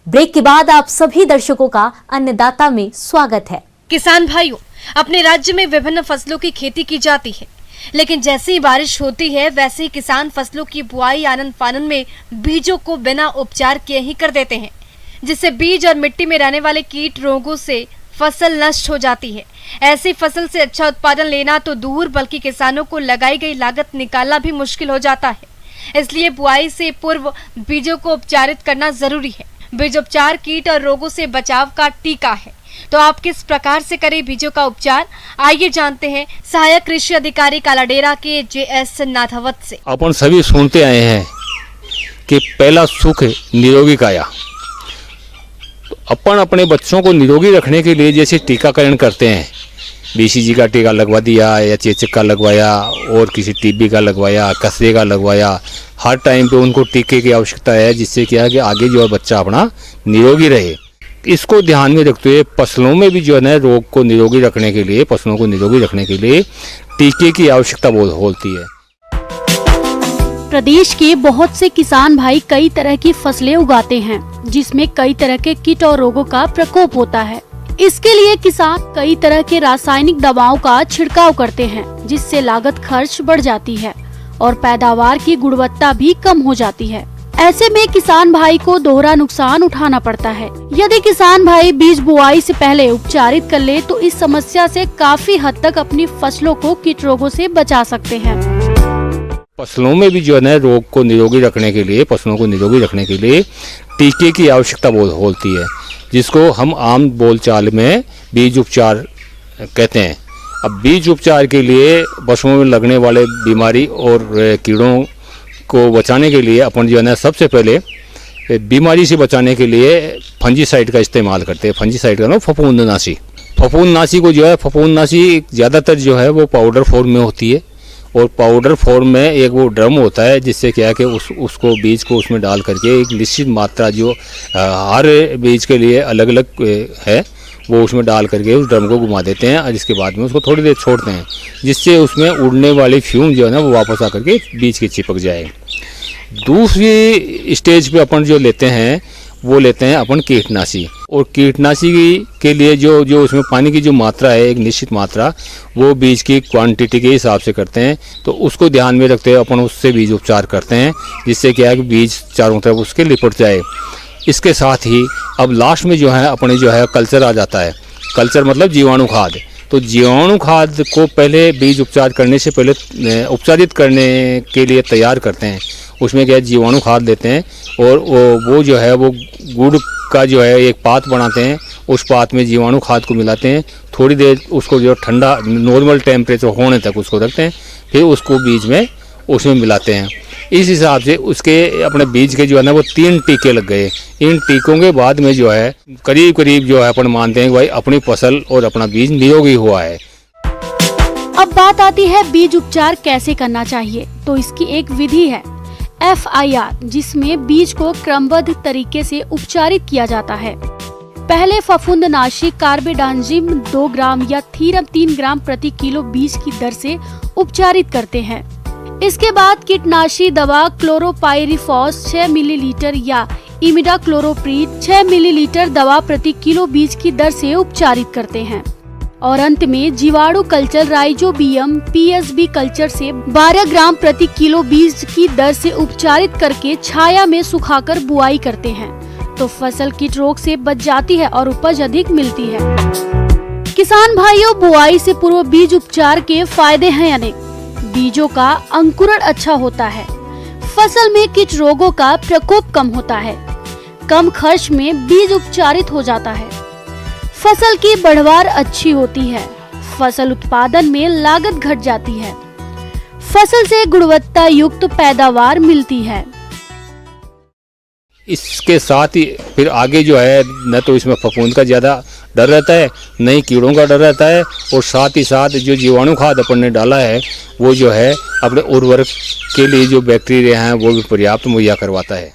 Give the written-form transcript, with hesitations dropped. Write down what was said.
Break के बाद आप सभी दर्शकों का अन्नदाता में स्वागत है। किसान भाइयों, अपने राज्य में विभिन्न फसलों की खेती की जाती है, लेकिन जैसे ही बारिश होती है वैसे ही किसान फसलों की बुआई आनन फानन में बीजों को बिना उपचार किए ही कर देते हैं, जिससे बीज और मिट्टी में रहने वाले कीट रोगों से फसल नष्ट हो जाती है। ऐसी फसल से अच्छा उत्पादन लेना तो दूर, बल्कि किसानों को लगाई गई लागत निकालना भी मुश्किल हो जाता है। इसलिए बुआई से पूर्व बीजों को उपचारित करना जरूरी है। बीजोपचार कीट और रोगों से बचाव का टीका है, तो आप किस प्रकार से करें बीजों का उपचार, आइए जानते हैं सहायक कृषि अधिकारी कालाडेरा के JS नाथावत से। अपन सभी सुनते आए हैं कि पहला सुख निरोगी काया। तो अपन अपने बच्चों को निरोगी रखने के लिए जैसे टीकाकरण करते हैं, BCG का टीका लगवा दिया या चेचक का लगवाया और किसी TB का लगवाया, कस्बे का लगवाया, हर टाइम पे उनको टीके की आवश्यकता है, जिससे क्या है कि आगे जो है बच्चा अपना निरोगी रहे। इसको ध्यान में रखते हुए फसलों में भी जो है ना रोग को निरोगी रखने के लिए, फसलों को निरोगी रखने के लिए टीके की आवश्यकता बहुत होती है। प्रदेश के बहुत से किसान भाई कई तरह की फसलें उगाते हैं, जिसमें कई तरह के कीट और रोगों का प्रकोप होता है। इसके लिए किसान कई तरह के रासायनिक दवाओं का छिड़काव करते हैं, जिससे लागत खर्च बढ़ जाती है और पैदावार की गुणवत्ता भी कम हो जाती है। ऐसे में किसान भाई को दोहरा नुकसान उठाना पड़ता है। यदि किसान भाई बीज बुआई से पहले उपचारित कर ले तो इस समस्या से काफी हद तक अपनी फसलों को कीट रोगों से बचा सकते हैं। फसलों में भी जो है ना रोग को निरोगी रखने के लिए, फसलों को निरोगी रखने के लिए टीके की आवश्यकता बहुत होती है, जिसको हम आम बोलचाल में बीज उपचार कहते हैं। अब बीज उपचार के लिए पशुओं में लगने वाले बीमारी और कीड़ों को बचाने के लिए अपन जो है ना सबसे पहले बीमारी से बचाने के लिए फंजीसाइड का इस्तेमाल करते हैं। फंजीसाइड का नाम फफूंदनाशी। फफूंदनाशी को जो है, फफूंदनाशी ज़्यादातर जो है वो पाउडर फॉर्म में होती है, और पाउडर फॉर्म में एक वो ड्रम होता है, जिससे क्या है कि उसको बीज को उसमें डाल करके एक निश्चित मात्रा जो हर बीज के लिए अलग अलग है वो उसमें डाल करके उस ड्रम को घुमा देते हैं, और जिसके बाद में उसको थोड़ी देर छोड़ते हैं, जिससे उसमें उड़ने वाली फ्यूम जो है ना वो वापस आकर के बीज के चिपक जाए। दूसरी स्टेज पे अपन जो लेते हैं वो लेते हैं अपन कीटनाशी। और कीटनाशी के लिए जो उसमें पानी की जो मात्रा है, एक निश्चित मात्रा, वो बीज की क्वांटिटी के हिसाब से करते हैं। तो उसको ध्यान में रखते हुए अपन उससे बीज उपचार करते हैं, जिससे क्या है कि बीज चारों तरफ उसके लिपट जाए। इसके साथ ही अब लास्ट में जो है अपने जो है कल्चर आ जाता है। कल्चर मतलब जीवाणु खाद। तो जीवाणु खाद को पहले बीज उपचार करने से पहले उपचारित करने के लिए तैयार करते हैं। उसमें क्या है, जीवाणु खाद देते हैं और वो जो है वो गुड़ का जो है एक पात बनाते हैं, उस पात में जीवाणु खाद को मिलाते हैं, थोड़ी देर उसको जो ठंडा नॉर्मल टेम्परेचर होने तक उसको रखते हैं, फिर उसको बीज में उसमें मिलाते हैं। इस हिसाब से उसके अपने बीज के जो है ना वो 3 टीके लग गए। इन टीकों के बाद में जो है करीब करीब जो है अपन मानते हैं कि भाई अपनी फसल और अपना बीज निरोगी हुआ है। अब बात आती है बीज उपचार कैसे करना चाहिए। तो इसकी एक विधि है FIR, जिसमें बीज को क्रमबद्ध तरीके से उपचारित किया जाता है। पहले फफूंदनाशी कार्बेडाजिम 2 ग्राम या थीरम 3 ग्राम प्रति किलो बीज की दर से उपचारित करते हैं। इसके बाद कीटनाशी दवा क्लोरोपाइरिफॉस 6 मिलीलीटर या इमिडाक्लोरोप्रीड 6 मिलीलीटर दवा प्रति किलो बीज की दर से उपचारित करते हैं। और अंत में जीवाणु कल्चर राइजोबियम PSB कल्चर से 12 ग्राम प्रति किलो बीज की दर से उपचारित करके छाया में सुखाकर बुआई करते हैं। तो फसल कीट रोग से बच जाती है और उपज अधिक मिलती है। किसान भाइयों, बुआई से पूर्व बीज उपचार के फायदे हैं अनेक। बीजों का अंकुरण अच्छा होता है, फसल में कीट रोगों का प्रकोप कम होता है, कम खर्च में बीज उपचारित हो जाता है, फसल की बढ़वार अच्छी होती है, फसल उत्पादन में लागत घट जाती है, फसल से गुणवत्ता युक्त पैदावार मिलती है। इसके साथ ही फिर आगे जो है न तो इसमें फफूंद का ज़्यादा डर रहता है, न ही कीड़ों का डर रहता है, और साथ ही साथ जो जीवाणु खाद अपन ने डाला है वो जो है अपने उर्वरक के लिए जो बैक्टीरिया हैं वो भी पर्याप्त मुहैया करवाता है।